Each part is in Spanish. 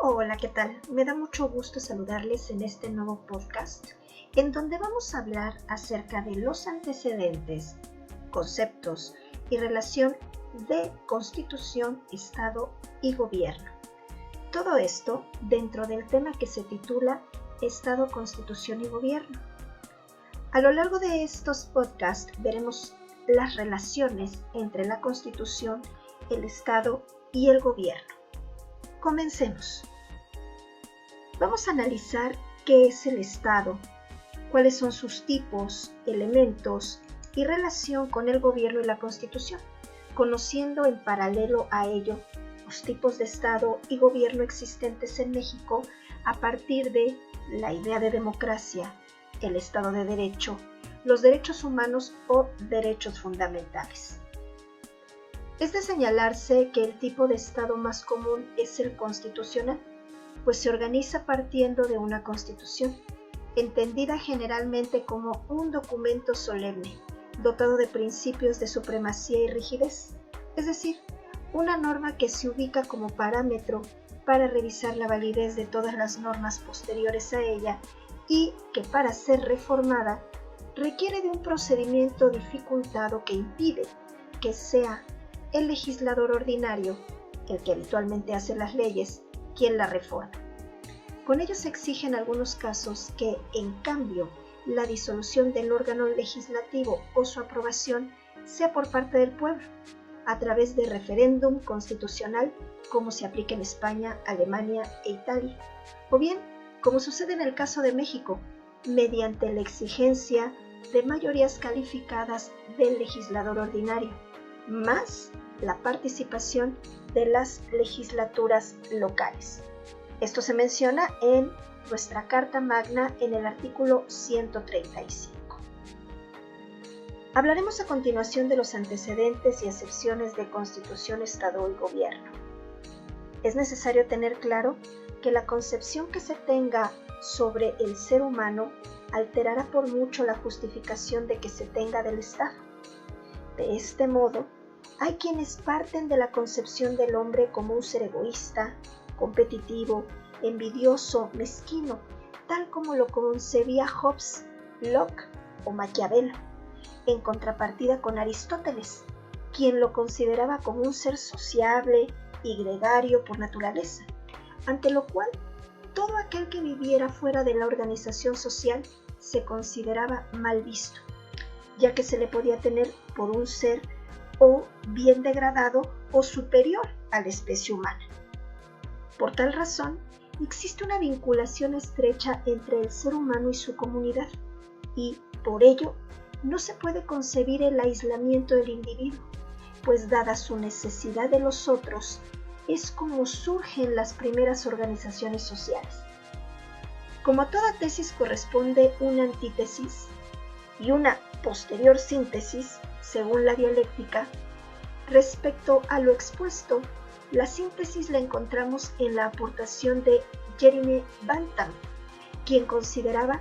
Hola, ¿qué tal? Me da mucho gusto saludarles en este nuevo podcast, en donde vamos a hablar acerca de los antecedentes, conceptos y relación de Constitución, Estado y Gobierno. Todo esto dentro del tema que se titula Estado, Constitución y Gobierno. A lo largo de estos podcasts veremos las relaciones entre la Constitución, el Estado y el Gobierno. Comencemos. Vamos a analizar qué es el Estado, cuáles son sus tipos, elementos y relación con el gobierno y la Constitución, conociendo en paralelo a ello los tipos de Estado y gobierno existentes en México a partir de la idea de democracia, el Estado de Derecho, los derechos humanos o derechos fundamentales. Es de señalarse que el tipo de Estado más común es el constitucional, pues se organiza partiendo de una constitución, entendida generalmente como un documento solemne, dotado de principios de supremacía y rigidez, es decir, una norma que se ubica como parámetro para revisar la validez de todas las normas posteriores a ella y que para ser reformada requiere de un procedimiento dificultado que impide que sea el legislador ordinario, el que habitualmente hace las leyes, quien la reforma. Con ello se exige en algunos casos que, en cambio, la disolución del órgano legislativo o su aprobación sea por parte del pueblo, a través de referéndum constitucional, como se aplica en España, Alemania e Italia, o bien, como sucede en el caso de México, mediante la exigencia de mayorías calificadas del legislador ordinario, más la participación de las legislaturas locales. Esto se menciona en nuestra Carta Magna en el artículo 135. Hablaremos a continuación de los antecedentes y acepciones de Constitución, Estado y Gobierno. Es necesario tener claro que la concepción que se tenga sobre el ser humano alterará por mucho la justificación de que se tenga del Estado. De este modo, hay quienes parten de la concepción del hombre como un ser egoísta, competitivo, envidioso, mezquino, tal como lo concebía Hobbes, Locke o Maquiavelo, en contrapartida con Aristóteles, quien lo consideraba como un ser sociable y gregario por naturaleza, ante lo cual todo aquel que viviera fuera de la organización social se consideraba mal visto, ya que se le podía tener por un ser o bien degradado o superior a la especie humana. Por tal razón, existe una vinculación estrecha entre el ser humano y su comunidad, y, por ello, no se puede concebir el aislamiento del individuo, pues dada su necesidad de los otros, es como surgen las primeras organizaciones sociales. Como a toda tesis corresponde una antítesis y una posterior síntesis, según la dialéctica, respecto a lo expuesto, la síntesis la encontramos en la aportación de Jeremy Bentham, quien consideraba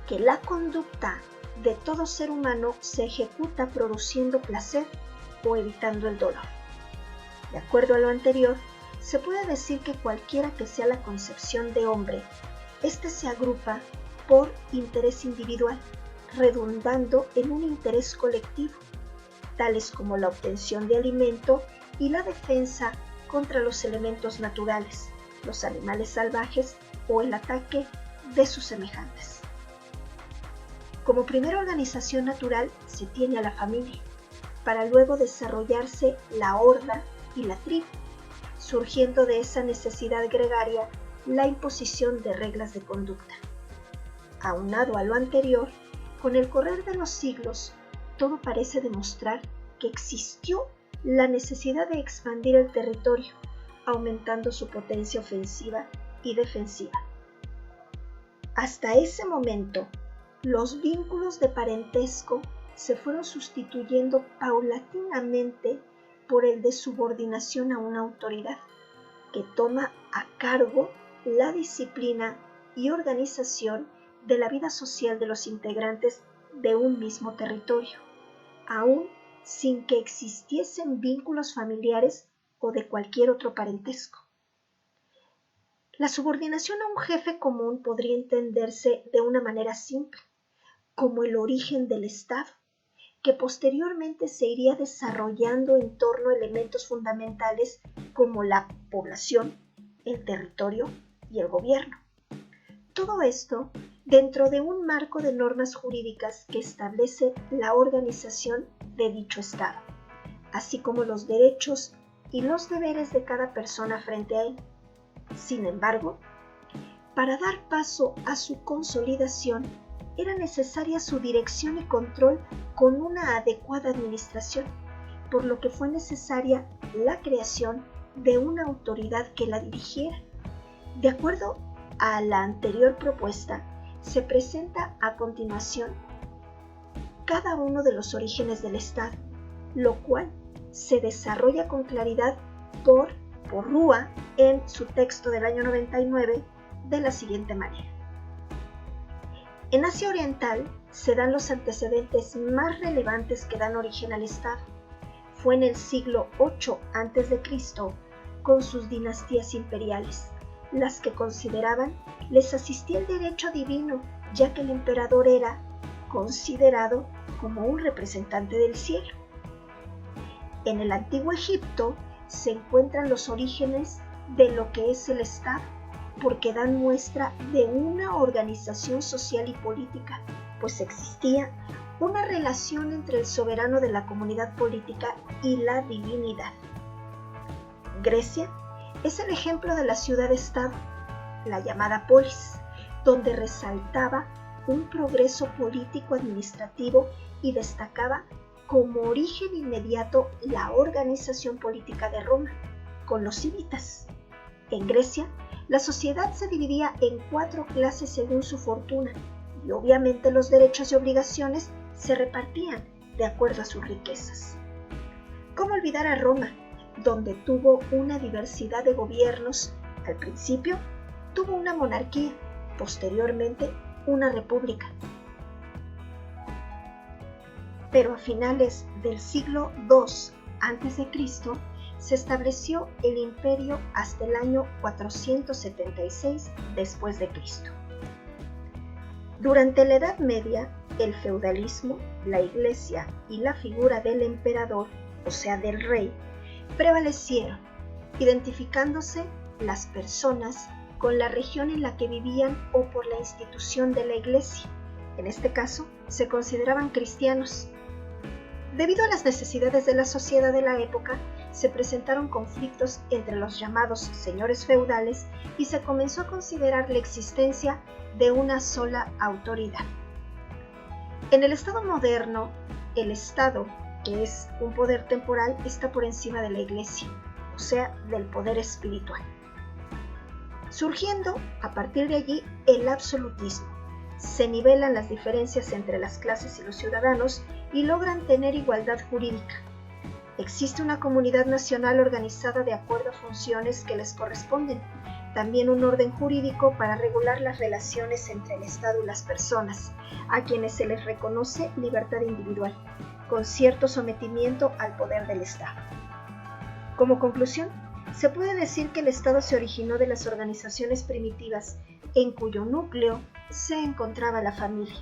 que la conducta de todo ser humano se ejecuta produciendo placer o evitando el dolor. De acuerdo a lo anterior, se puede decir que cualquiera que sea la concepción de hombre, éste se agrupa por interés individual, redundando en un interés colectivo, tales como la obtención de alimento y la defensa contra los elementos naturales, los animales salvajes o el ataque de sus semejantes. Como primera organización natural se tiene a la familia, para luego desarrollarse la horda y la tribu, surgiendo de esa necesidad gregaria la imposición de reglas de conducta. Aunado a lo anterior, con el correr de los siglos, todo parece demostrar que existió la necesidad de expandir el territorio, aumentando su potencia ofensiva y defensiva. Hasta ese momento, los vínculos de parentesco se fueron sustituyendo paulatinamente por el de subordinación a una autoridad, que toma a cargo la disciplina y organización de la vida social de los integrantes de un mismo territorio, aún sin que existiesen vínculos familiares o de cualquier otro parentesco. La subordinación a un jefe común podría entenderse de una manera simple, como el origen del Estado, que posteriormente se iría desarrollando en torno a elementos fundamentales como la población, el territorio y el gobierno. Todo esto dentro de un marco de normas jurídicas que establece la organización de dicho Estado, así como los derechos y los deberes de cada persona frente a él. Sin embargo, para dar paso a su consolidación, era necesaria su dirección y control con una adecuada administración, por lo que fue necesaria la creación de una autoridad que la dirigiera. De acuerdo a la anterior propuesta, se presenta a continuación cada uno de los orígenes del Estado, lo cual se desarrolla con claridad por Rúa en su texto del año 99 de la siguiente manera. En Asia Oriental se dan los antecedentes más relevantes que dan origen al Estado. Fue en el siglo VIII a.C., con sus dinastías imperiales, las que consideraban les asistía el derecho divino, ya que el emperador era considerado como un representante del cielo. En el antiguo Egipto se encuentran los orígenes de lo que es el Estado, porque dan muestra de una organización social y política, pues existía una relación entre el soberano de la comunidad política y la divinidad. Grecia es el ejemplo de la ciudad-estado, la llamada polis, donde resaltaba un progreso político-administrativo y destacaba como origen inmediato la organización política de Roma, con los civitas. En Grecia, la sociedad se dividía en 4 clases según su fortuna, y obviamente los derechos y obligaciones se repartían de acuerdo a sus riquezas. ¿Cómo olvidar a Roma, donde tuvo una diversidad de gobiernos? Al principio tuvo una monarquía, posteriormente una república. Pero a finales del siglo II a.C., se estableció el imperio hasta el año 476 después de Cristo. Durante la Edad Media, el feudalismo, la iglesia y la figura del emperador, o sea del rey, prevalecieron, identificándose las personas con la región en la que vivían o por la institución de la iglesia. En este caso, se consideraban cristianos. Debido a las necesidades de la sociedad de la época, se presentaron conflictos entre los llamados señores feudales y se comenzó a considerar la existencia de una sola autoridad. En el Estado moderno, el Estado, que es un poder temporal, está por encima de la Iglesia, o sea, del poder espiritual. Surgiendo a partir de allí el absolutismo. Se nivelan las diferencias entre las clases y los ciudadanos y logran tener igualdad jurídica. Existe una comunidad nacional organizada de acuerdo a funciones que les corresponden, también un orden jurídico para regular las relaciones entre el Estado y las personas, a quienes se les reconoce libertad individual, con cierto sometimiento al poder del Estado. Como conclusión, se puede decir que el Estado se originó de las organizaciones primitivas, en cuyo núcleo se encontraba la familia,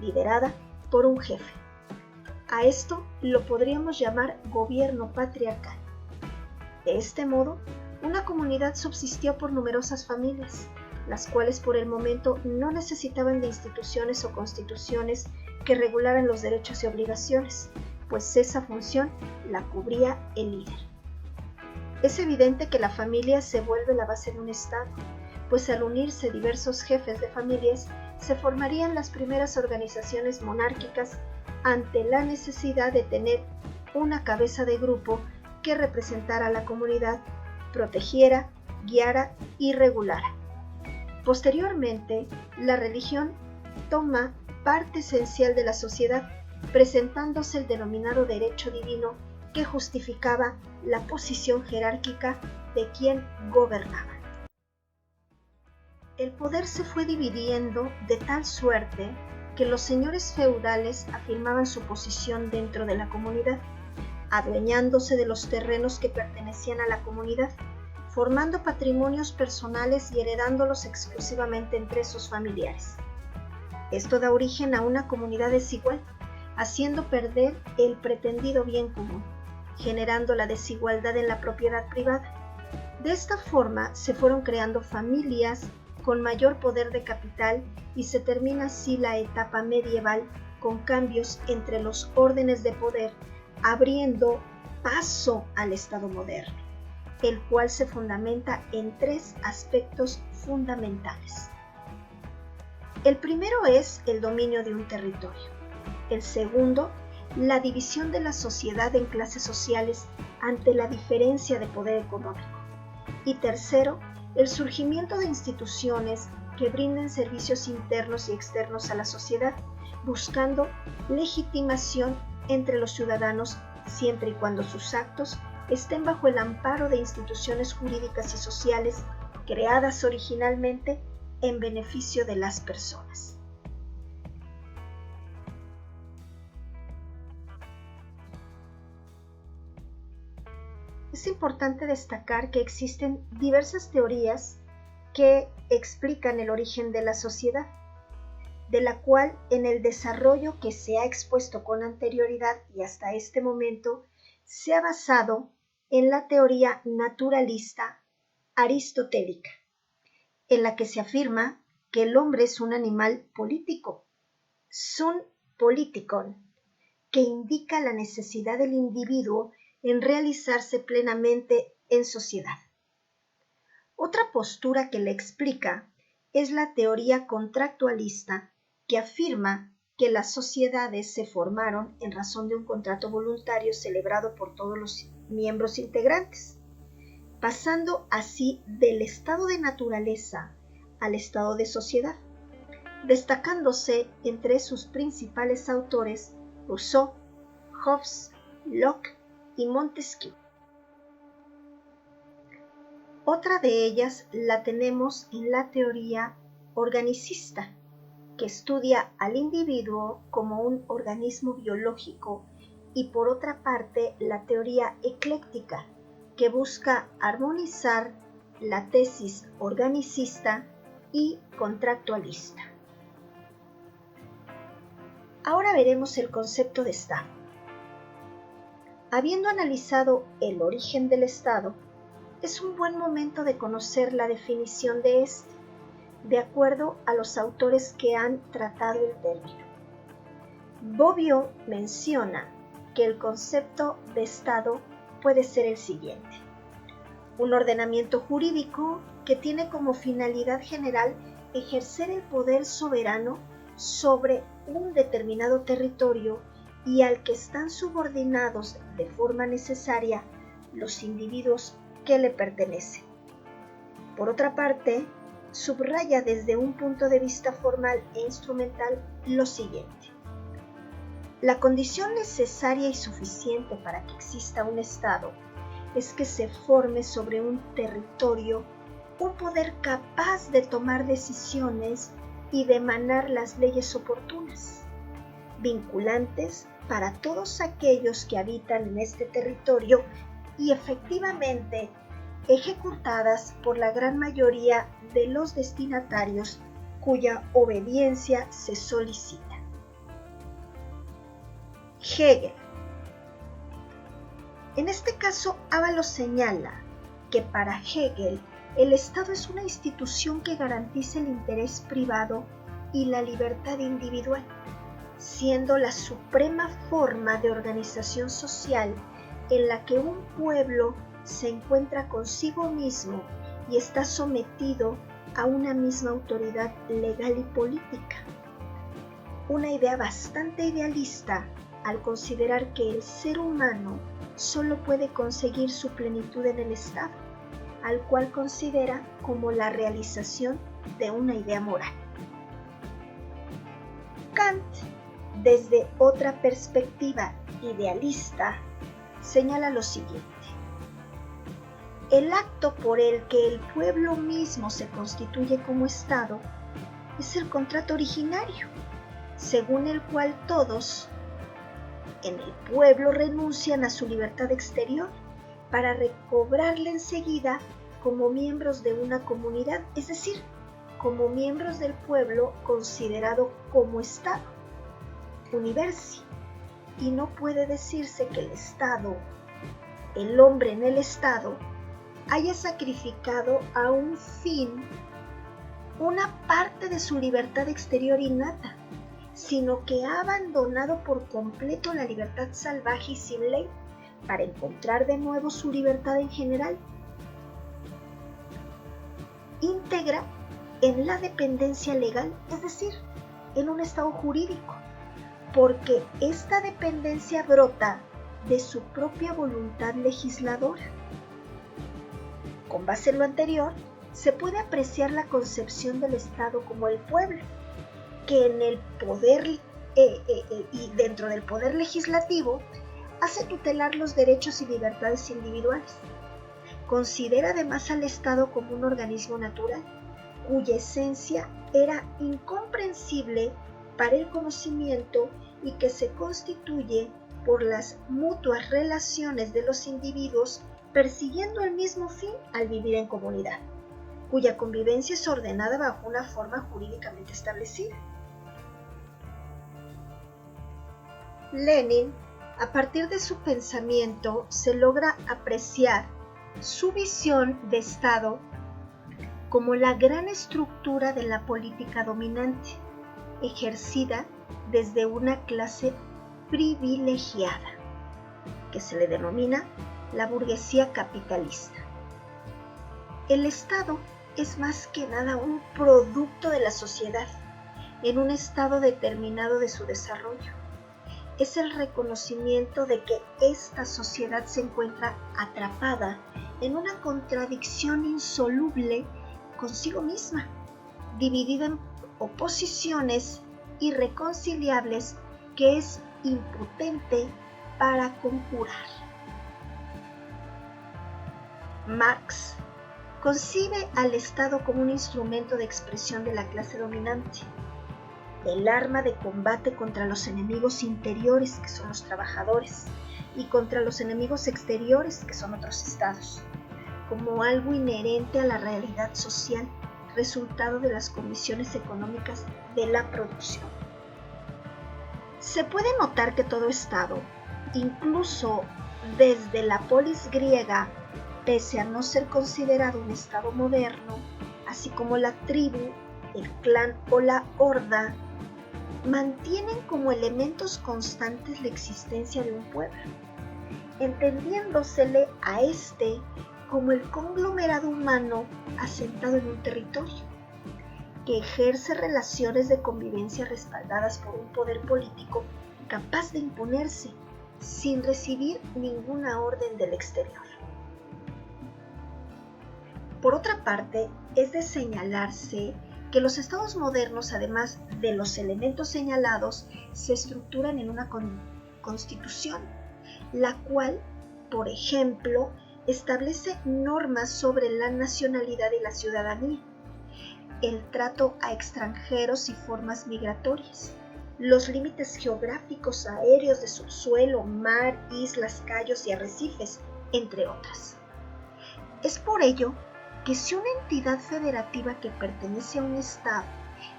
liderada por un jefe. A esto lo podríamos llamar gobierno patriarcal. De este modo, una comunidad subsistió por numerosas familias, las cuales por el momento no necesitaban de instituciones o constituciones que regularan los derechos y obligaciones, pues esa función la cubría el líder. Es evidente que la familia se vuelve la base de un Estado, pues al unirse diversos jefes de familias, se formarían las primeras organizaciones monárquicas ante la necesidad de tener una cabeza de grupo que representara a la comunidad, protegiera, guiara y regulara. Posteriormente, la religión toma parte esencial de la sociedad, presentándose el denominado derecho divino que justificaba la posición jerárquica de quien gobernaba. El poder se fue dividiendo de tal suerte que los señores feudales afirmaban su posición dentro de la comunidad, adueñándose de los terrenos que pertenecían a la comunidad, formando patrimonios personales y heredándolos exclusivamente entre sus familiares. Esto da origen a una comunidad desigual, haciendo perder el pretendido bien común, generando la desigualdad en la propiedad privada. De esta forma se fueron creando familias con mayor poder de capital y se termina así la etapa medieval con cambios entre los órdenes de poder, abriendo paso al Estado moderno, el cual se fundamenta en tres aspectos fundamentales. El primero es el dominio de un territorio. El segundo, la división de la sociedad en clases sociales ante la diferencia de poder económico. Y tercero, el surgimiento de instituciones que brinden servicios internos y externos a la sociedad, buscando legitimación entre los ciudadanos siempre y cuando sus actos estén bajo el amparo de instituciones jurídicas y sociales creadas originalmente en beneficio de las personas. Es importante destacar que existen diversas teorías que explican el origen de la sociedad, de la cual en el desarrollo que se ha expuesto con anterioridad y hasta este momento se ha basado en la teoría naturalista aristotélica, en la que se afirma que el hombre es un animal político, sun politikon, que indica la necesidad del individuo en realizarse plenamente en sociedad. Otra postura que le explica es la teoría contractualista, que afirma que las sociedades se formaron en razón de un contrato voluntario celebrado por todos los miembros integrantes, pasando así del estado de naturaleza al estado de sociedad, destacándose entre sus principales autores Rousseau, Hobbes, Locke y Montesquieu. Otra de ellas la tenemos en la teoría organicista, que estudia al individuo como un organismo biológico, y por otra parte la teoría ecléctica, que busca armonizar la tesis organicista y contractualista. Ahora veremos el concepto de Estado. Habiendo analizado el origen del Estado, es un buen momento de conocer la definición de este, de acuerdo a los autores que han tratado el término. Bobbio menciona que el concepto de Estado puede ser el siguiente: un ordenamiento jurídico que tiene como finalidad general ejercer el poder soberano sobre un determinado territorio y al que están subordinados de forma necesaria los individuos que le pertenecen. Por otra parte, subraya desde un punto de vista formal e instrumental lo siguiente: la condición necesaria y suficiente para que exista un Estado es que se forme sobre un territorio un poder capaz de tomar decisiones y de emanar las leyes oportunas, vinculantes para todos aquellos que habitan en este territorio y efectivamente ejecutadas por la gran mayoría de los destinatarios cuya obediencia se solicita. Hegel. En este caso, Ábalos señala que para Hegel el Estado es una institución que garantiza el interés privado y la libertad individual, siendo la suprema forma de organización social en la que un pueblo se encuentra consigo mismo y está sometido a una misma autoridad legal y política. Una idea bastante idealista al considerar que el ser humano solo puede conseguir su plenitud en el Estado, al cual considera como la realización de una idea moral. Kant, desde otra perspectiva idealista, señala lo siguiente: el acto por el que el pueblo mismo se constituye como Estado es el contrato originario, según el cual todos en el pueblo renuncian a su libertad exterior para recobrarla enseguida como miembros de una comunidad, es decir, como miembros del pueblo considerado como Estado, universi, y no puede decirse que el Estado, el hombre en el Estado, haya sacrificado a un fin una parte de su libertad exterior innata, sino que ha abandonado por completo la libertad salvaje y sin ley para encontrar de nuevo su libertad en general, íntegra en la dependencia legal, es decir, en un estado jurídico, porque esta dependencia brota de su propia voluntad legisladora. Con base en lo anterior, se puede apreciar la concepción del Estado como el pueblo, que en el poder y dentro del poder legislativo hace tutelar los derechos y libertades individuales. Considera además al Estado como un organismo natural, cuya esencia era incomprensible para el conocimiento y que se constituye por las mutuas relaciones de los individuos persiguiendo el mismo fin al vivir en comunidad, cuya convivencia es ordenada bajo una forma jurídicamente establecida. Lenin, a partir de su pensamiento, se logra apreciar su visión de Estado como la gran estructura de la política dominante, ejercida desde una clase privilegiada, que se le denomina la burguesía capitalista. El Estado es más que nada un producto de la sociedad, en un estado determinado de su desarrollo. Es el reconocimiento de que esta sociedad se encuentra atrapada en una contradicción insoluble consigo misma, dividida en oposiciones irreconciliables que es impotente para conjurar. Marx concibe al Estado como un instrumento de expresión de la clase dominante, el arma de combate contra los enemigos interiores, que son los trabajadores, y contra los enemigos exteriores, que son otros estados, como algo inherente a la realidad social, resultado de las condiciones económicas de la producción. Se puede notar que todo Estado, incluso desde la polis griega, pese a no ser considerado un Estado moderno, así como la tribu, el clan o la horda, mantienen como elementos constantes la existencia de un pueblo, entendiéndosele a este como el conglomerado humano asentado en un territorio, que ejerce relaciones de convivencia respaldadas por un poder político capaz de imponerse sin recibir ninguna orden del exterior. Por otra parte, es de señalarse que los estados modernos, además de los elementos señalados, se estructuran en una constitución, la cual, por ejemplo, establece normas sobre la nacionalidad y la ciudadanía, el trato a extranjeros y formas migratorias, los límites geográficos aéreos de subsuelo, mar, islas, cayos y arrecifes, entre otras. Es por ello que si una entidad federativa que pertenece a un Estado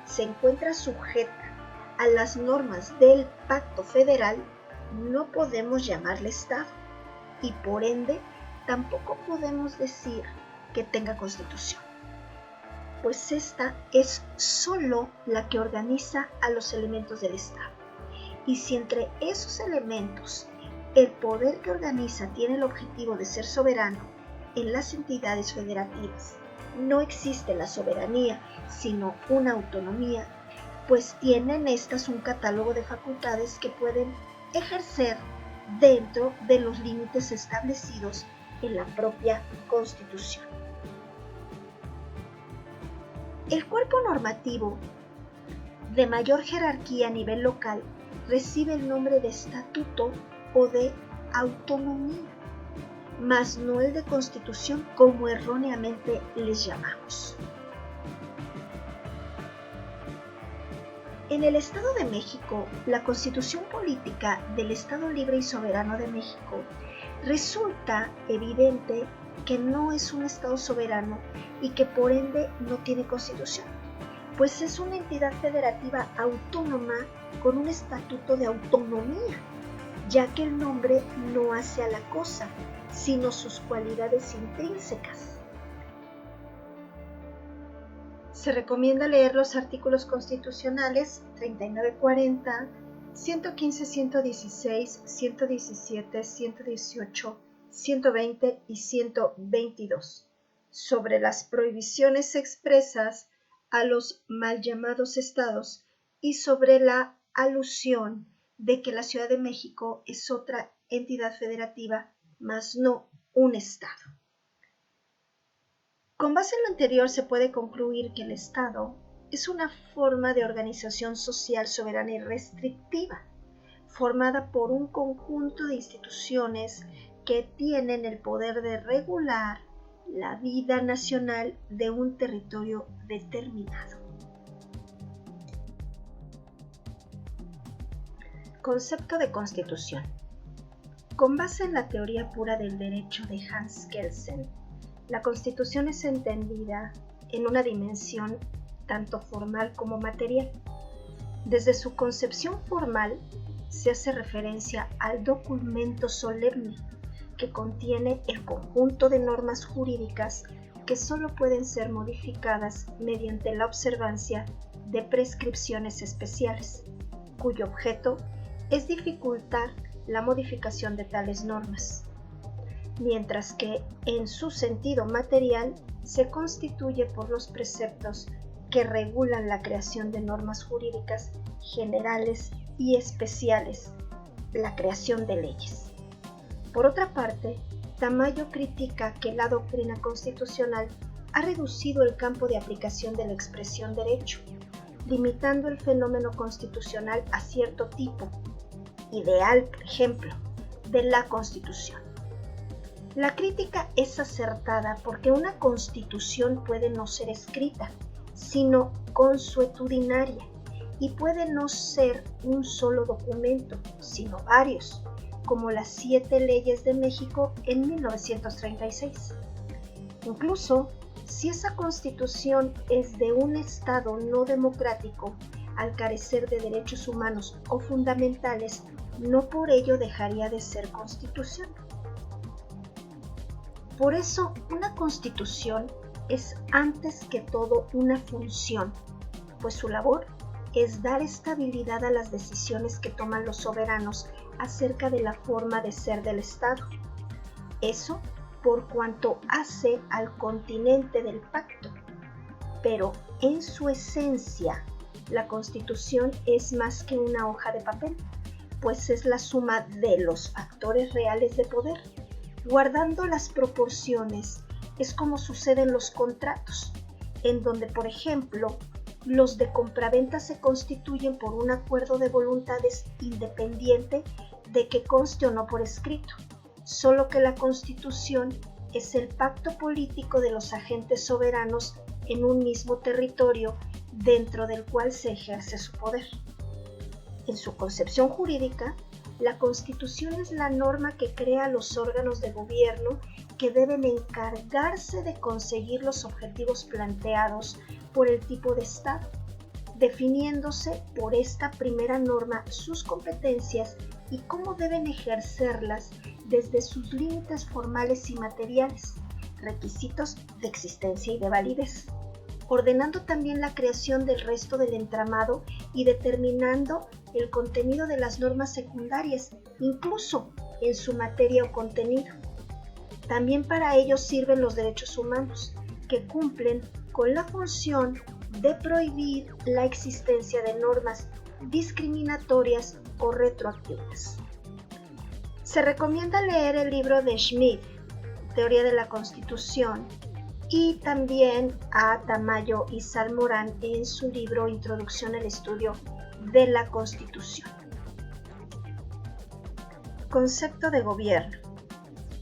se encuentra sujeta a las normas del Pacto Federal, no podemos llamarle Estado y por ende tampoco podemos decir que tenga constitución, pues esta es solo la que organiza a los elementos del Estado. Y si entre esos elementos el poder que organiza tiene el objetivo de ser soberano, en las entidades federativas no existe la soberanía, sino una autonomía, pues tienen estas un catálogo de facultades que pueden ejercer dentro de los límites establecidos en la propia Constitución. El cuerpo normativo de mayor jerarquía a nivel local recibe el nombre de estatuto o de autonomía, mas no el de constitución como erróneamente les llamamos. En el Estado de México, la Constitución Política del Estado Libre y Soberano de México, resulta evidente que no es un Estado soberano y que por ende no tiene constitución, pues es una entidad federativa autónoma con un estatuto de autonomía, ya que el nombre no hace a la cosa, sino sus cualidades intrínsecas. Se recomienda leer los artículos constitucionales 39-40, 115-116, 117, 118, 120 y 122 sobre las prohibiciones expresas a los mal llamados estados y sobre la alusión de que la Ciudad de México es otra entidad federativa, mas no un estado. Con base en lo anterior se puede concluir que el Estado es una forma de organización social soberana y restrictiva, formada por un conjunto de instituciones que tienen el poder de regular la vida nacional de un territorio determinado. Concepto de Constitución. Con base en la teoría pura del derecho de Hans Kelsen, la Constitución es entendida en una dimensión tanto formal como material. Desde su concepción formal se hace referencia al documento solemne que contiene el conjunto de normas jurídicas que solo pueden ser modificadas mediante la observancia de prescripciones especiales, cuyo objeto es dificultar la modificación de tales normas, mientras que en su sentido material se constituye por los preceptos que regulan la creación de normas jurídicas generales y especiales, la creación de leyes. Por otra parte, Tamayo critica que la doctrina constitucional ha reducido el campo de aplicación de la expresión derecho, limitando el fenómeno constitucional a cierto tipo, ideal, por ejemplo, de la Constitución. La crítica es acertada porque una Constitución puede no ser escrita, sino consuetudinaria, y puede no ser un solo documento, sino varios, como las 7 leyes de México en 1936. Incluso, si esa Constitución es de un Estado no democrático, al carecer de derechos humanos o fundamentales, no por ello dejaría de ser Constitución. Por eso, una Constitución es antes que todo una función, pues su labor es dar estabilidad a las decisiones que toman los soberanos acerca de la forma de ser del Estado. Eso por cuanto hace al continente del pacto, pero en su esencia, la Constitución es más que una hoja de papel, pues es la suma de los factores reales de poder. Guardando las proporciones, es como sucede en los contratos, en donde, por ejemplo, los de compraventa se constituyen por un acuerdo de voluntades independiente de que conste o no por escrito, solo que la Constitución es el pacto político de los agentes soberanos en un mismo territorio dentro del cual se ejerce su poder. En su concepción jurídica, la Constitución es la norma que crea los órganos de gobierno que deben encargarse de conseguir los objetivos planteados por el tipo de Estado, definiéndose por esta primera norma sus competencias y cómo deben ejercerlas desde sus límites formales y materiales, requisitos de existencia y de validez, ordenando también la creación del resto del entramado y determinando el contenido de las normas secundarias, incluso en su materia o contenido. También para ello sirven los derechos humanos, que cumplen con la función de prohibir la existencia de normas discriminatorias o retroactivas. Se recomienda leer el libro de Schmidt, Teoría de la Constitución, y también a Tamayo y Salmorán en su libro Introducción al Estudio de la Constitución. Concepto de gobierno.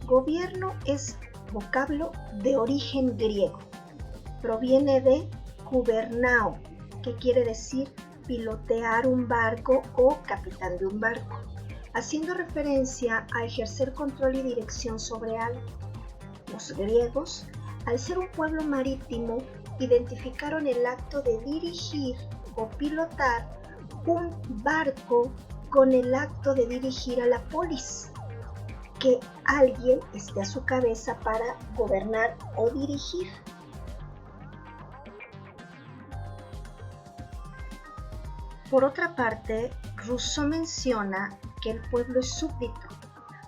Gobierno es vocablo de origen griego. Proviene de gubernao, que quiere decir pilotear un barco o capitán de un barco, haciendo referencia a ejercer control y dirección sobre algo. los griegos, al ser un pueblo marítimo, identificaron el acto de dirigir o pilotar un barco con el acto de dirigir a la polis, que alguien esté a su cabeza para gobernar o dirigir. Por otra parte, Rousseau menciona que el pueblo es súbdito,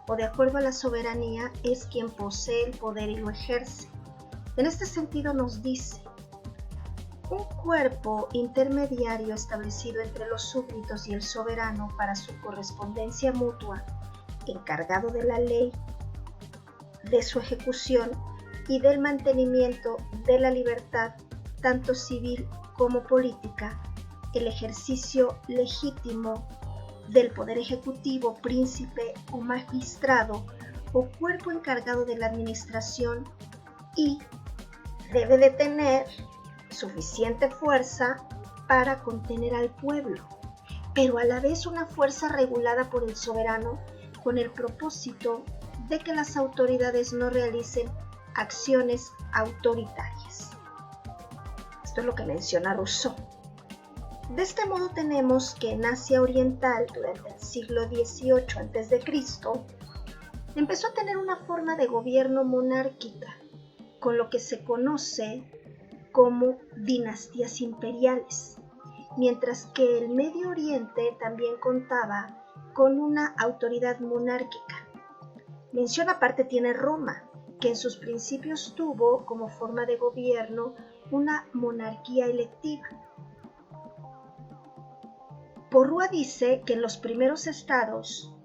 o de acuerdo a la soberanía es quien posee el poder y lo ejerce. En este sentido nos dice: un cuerpo intermediario establecido entre los súbditos y el soberano para su correspondencia mutua, encargado de la ley, de su ejecución y del mantenimiento de la libertad, tanto civil como política, el ejercicio legítimo del poder ejecutivo, príncipe o magistrado o cuerpo encargado de la administración, y debe de tener suficiente fuerza para contener al pueblo, pero a la vez una fuerza regulada por el soberano con el propósito de que las autoridades no realicen acciones autoritarias. Esto es lo que menciona Rousseau. De este modo tenemos que en Asia Oriental, durante el siglo XVIII a.C., empezó a tener una forma de gobierno monárquica, con lo que se conoce como dinastías imperiales, mientras que el Medio Oriente también contaba con una autoridad monárquica. Mención aparte tiene Roma, que en sus principios tuvo como forma de gobierno una monarquía electiva. Porrúa dice que en los primeros estados,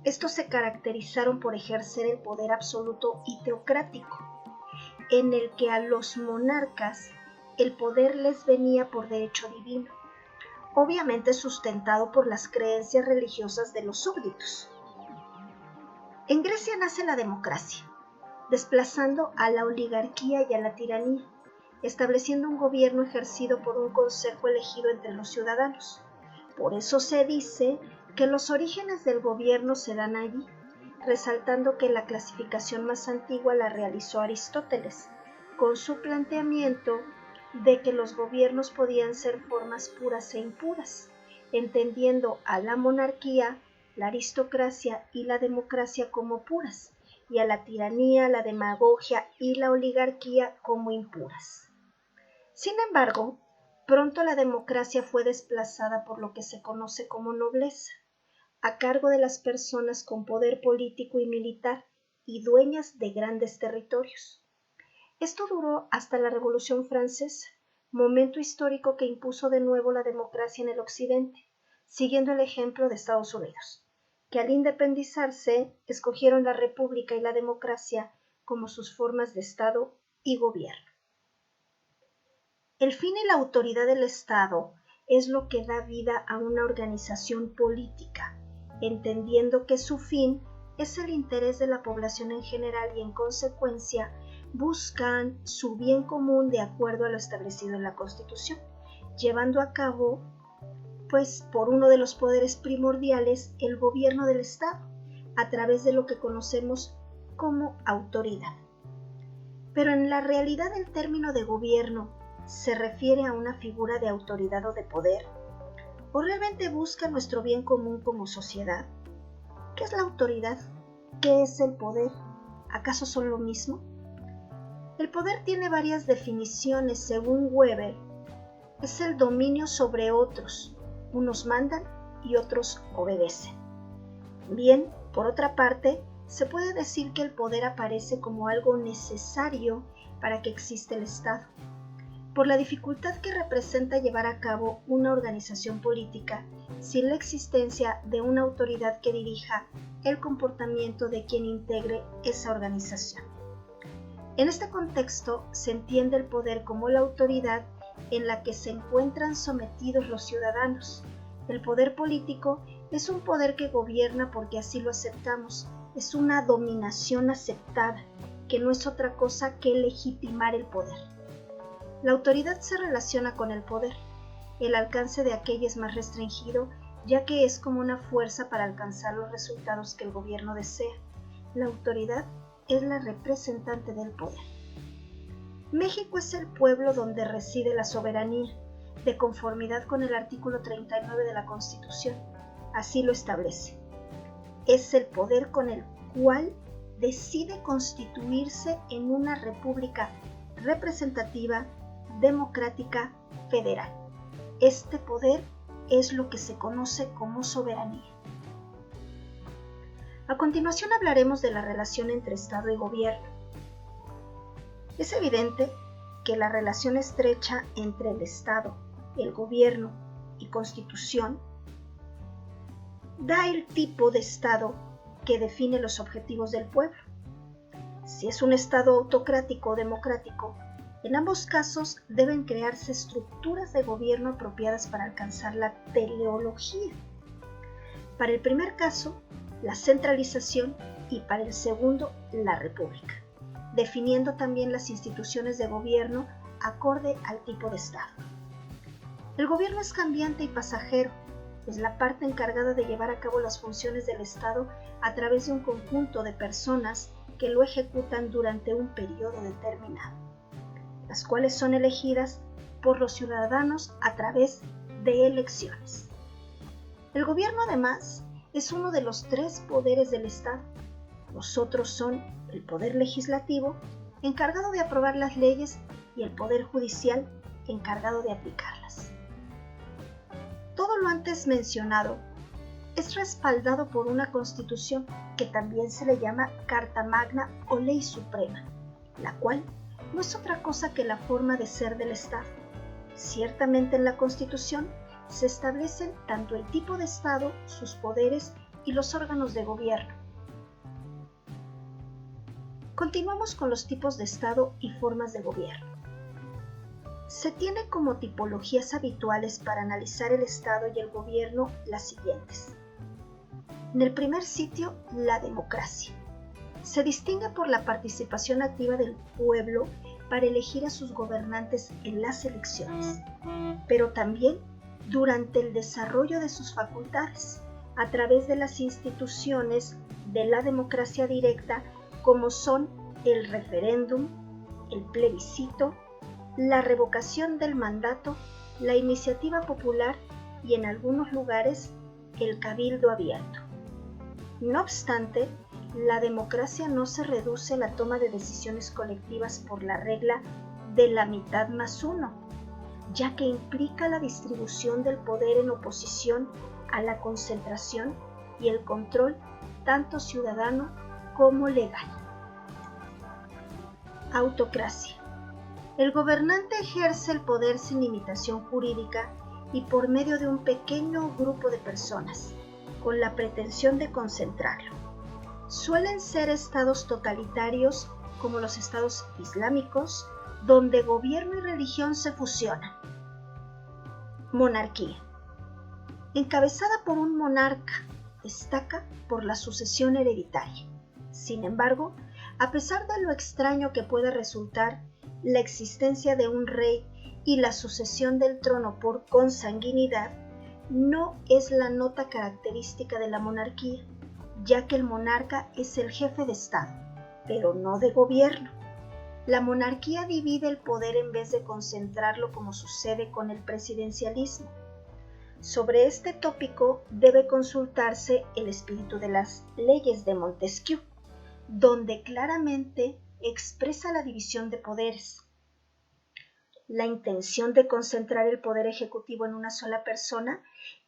estos se caracterizaron por ejercer el poder absoluto y teocrático, en el que a los monarcas el poder les venía por derecho divino, obviamente sustentado por las creencias religiosas de los súbditos. En Grecia nace la democracia, desplazando a la oligarquía y a la tiranía, estableciendo un gobierno ejercido por un consejo elegido entre los ciudadanos. Por eso se dice que los orígenes del gobierno se dan allí, resaltando que la clasificación más antigua la realizó Aristóteles, con su planteamiento de que los gobiernos podían ser formas puras e impuras, entendiendo a la monarquía, la aristocracia y la democracia como puras, y a la tiranía, la demagogia y la oligarquía como impuras. Sin embargo, pronto la democracia fue desplazada por lo que se conoce como nobleza, a cargo de las personas con poder político y militar y dueñas de grandes territorios. Esto duró hasta la Revolución Francesa, momento histórico que impuso de nuevo la democracia en el occidente, siguiendo el ejemplo de Estados Unidos, que al independizarse escogieron la república y la democracia como sus formas de Estado y gobierno. El fin y la autoridad del Estado es lo que da vida a una organización política, entendiendo que su fin es el interés de la población en general y en consecuencia buscan su bien común de acuerdo a lo establecido en la Constitución, llevando a cabo, pues, por uno de los poderes primordiales, el gobierno del Estado, a través de lo que conocemos como autoridad. Pero en la realidad el término de gobierno se refiere a una figura de autoridad o de poder, o realmente busca nuestro bien común como sociedad. ¿Qué es la autoridad? ¿Qué es el poder? ¿Acaso son lo mismo? El poder tiene varias definiciones según Weber. Es el dominio sobre otros. Unos mandan y otros obedecen. Bien, por otra parte, se puede decir que el poder aparece como algo necesario para que exista el Estado, por la dificultad que representa llevar a cabo una organización política sin la existencia de una autoridad que dirija el comportamiento de quien integre esa organización. En este contexto se entiende el poder como la autoridad en la que se encuentran sometidos los ciudadanos. El poder político es un poder que gobierna porque así lo aceptamos, es una dominación aceptada, que no es otra cosa que legitimar el poder. La autoridad se relaciona con el poder. El alcance de aquella es más restringido, ya que es como una fuerza para alcanzar los resultados que el gobierno desea. La autoridad es la representante del poder. México es el pueblo donde reside la soberanía, de conformidad con el artículo 39 de la Constitución. Así lo establece. Es el poder con el cual decide constituirse en una república representativa, democrática, federal. Este poder es lo que se conoce como soberanía. A continuación hablaremos de la relación entre Estado y gobierno. Es evidente que la relación estrecha entre el Estado, el gobierno y Constitución da el tipo de Estado que define los objetivos del pueblo. Si es un Estado autocrático o democrático, en ambos casos deben crearse estructuras de gobierno apropiadas para alcanzar la teleología. Para el primer caso, la centralización, y para el segundo, la república, definiendo también las instituciones de gobierno acorde al tipo de Estado. El gobierno es cambiante y pasajero, es la parte encargada de llevar a cabo las funciones del Estado a través de un conjunto de personas que lo ejecutan durante un periodo determinado, las cuales son elegidas por los ciudadanos a través de elecciones. El gobierno, además, es uno de los tres poderes del Estado. Los otros son el poder legislativo, encargado de aprobar las leyes, y el poder judicial, encargado de aplicarlas. Todo lo antes mencionado es respaldado por una Constitución que también se le llama Carta Magna o Ley Suprema, la cual no es otra cosa que la forma de ser del Estado. Ciertamente en la Constitución se establecen tanto el tipo de Estado, sus poderes y los órganos de gobierno. Continuamos con los tipos de Estado y formas de gobierno. Se tiene como tipologías habituales para analizar el Estado y el gobierno las siguientes. En el primer sitio, la democracia. Se distingue por la participación activa del pueblo para elegir a sus gobernantes en las elecciones, pero también durante el desarrollo de sus facultades, a través de las instituciones de la democracia directa, como son el referéndum, el plebiscito, la revocación del mandato, la iniciativa popular y en algunos lugares el cabildo abierto. No obstante, la democracia no se reduce a la toma de decisiones colectivas por la regla de la mitad más uno, ya que implica la distribución del poder en oposición a la concentración y el control tanto ciudadano como legal. Autocracia. El gobernante ejerce el poder sin limitación jurídica y por medio de un pequeño grupo de personas, con la pretensión de concentrarlo. Suelen ser estados totalitarios como los estados islámicos, donde gobierno y religión se fusionan. Monarquía. Encabezada por un monarca, destaca por la sucesión hereditaria. Sin embargo, a pesar de lo extraño que pueda resultar la existencia de un rey y la sucesión del trono por consanguinidad, no es la nota característica de la monarquía, ya que el monarca es el jefe de Estado, pero no de gobierno. La monarquía divide el poder en vez de concentrarlo como sucede con el presidencialismo. Sobre este tópico debe consultarse el espíritu de las leyes de Montesquieu, donde claramente expresa la división de poderes. La intención de concentrar el poder ejecutivo en una sola persona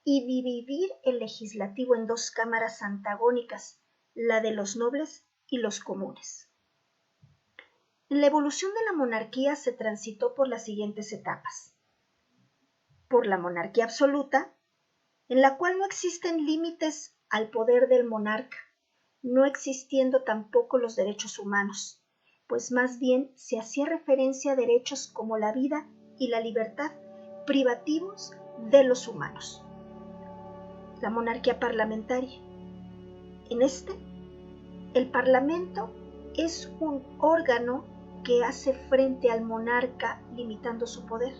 y dividir el legislativo en dos cámaras antagónicas, la de los nobles y los comunes. En la evolución de la monarquía se transitó por las siguientes etapas. Por la monarquía absoluta, en la cual no existen límites al poder del monarca, no existiendo tampoco los derechos humanos, pues más bien se hacía referencia a derechos como la vida y la libertad, privativos de los humanos. La monarquía parlamentaria. En el Parlamento es un órgano que hace frente al monarca limitando su poder.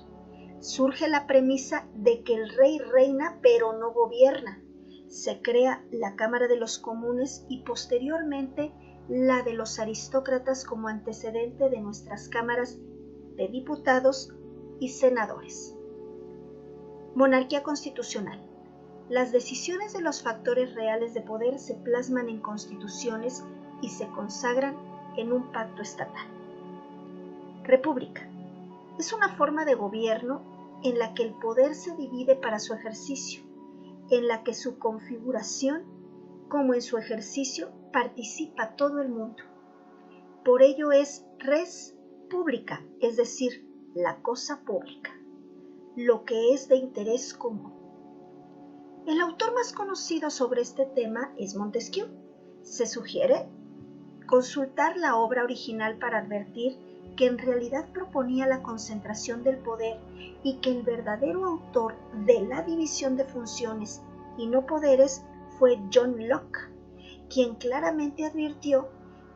Surge la premisa de que el rey reina pero no gobierna. Se crea la Cámara de los Comunes y posteriormente la de los aristócratas como antecedente de nuestras cámaras de diputados y senadores. Monarquía constitucional. Las decisiones de los factores reales de poder se plasman en constituciones y se consagran en un pacto estatal. República. Es una forma de gobierno en la que el poder se divide para su ejercicio, en la que su configuración como en su ejercicio participa todo el mundo. Por ello es res publica, es decir, la cosa pública, lo que es de interés común. El autor más conocido sobre este tema es Montesquieu. Se sugiere consultar la obra original para advertir que en realidad proponía la concentración del poder y que el verdadero autor de la división de funciones y no poderes fue John Locke, quien claramente advirtió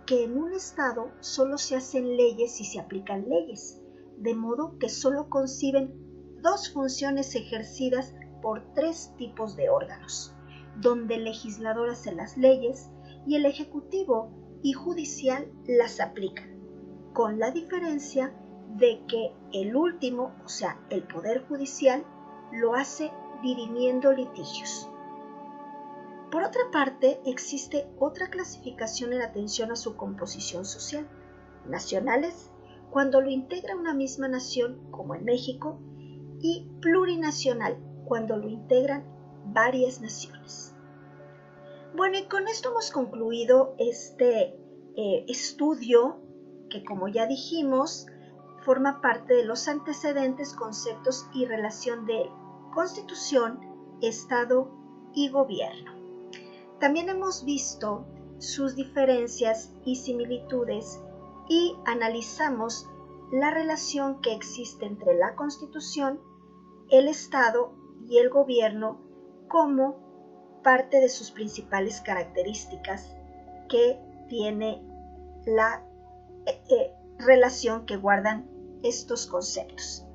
que en un Estado solo se hacen leyes y se aplican leyes, de modo que solo conciben dos funciones ejercidas por tres tipos de órganos, donde el legislador hace las leyes y el ejecutivo y judicial las aplica, con la diferencia de que el último, o sea, el Poder Judicial, lo hace dirimiendo litigios. Por otra parte, existe otra clasificación en atención a su composición social. Nacionales, cuando lo integra una misma nación, como en México, y plurinacional, cuando lo integran varias naciones. Bueno, y con esto hemos concluido este estudio que, como ya dijimos, forma parte de los antecedentes, conceptos y relación de Constitución, Estado y Gobierno. También hemos visto sus diferencias y similitudes y analizamos la relación que existe entre la Constitución, el Estado y el Gobierno como parte de sus principales características que tiene la relación que guardan estos conceptos.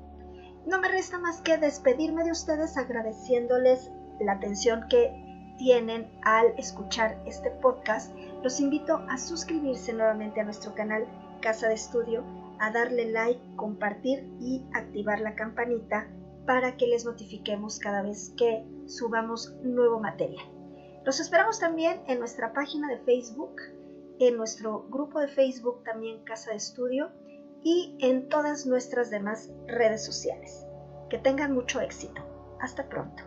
No me resta más que despedirme de ustedes agradeciéndoles la atención que tienen al escuchar este podcast. Los invito a suscribirse nuevamente a nuestro canal Casa de Estudio, a darle like, compartir y activar la campanita para que les notifiquemos cada vez que subamos nuevo material. Los esperamos también en nuestra página de Facebook, en nuestro grupo de Facebook también Casa de Estudio y en todas nuestras demás redes sociales. Que tengan mucho éxito. Hasta pronto.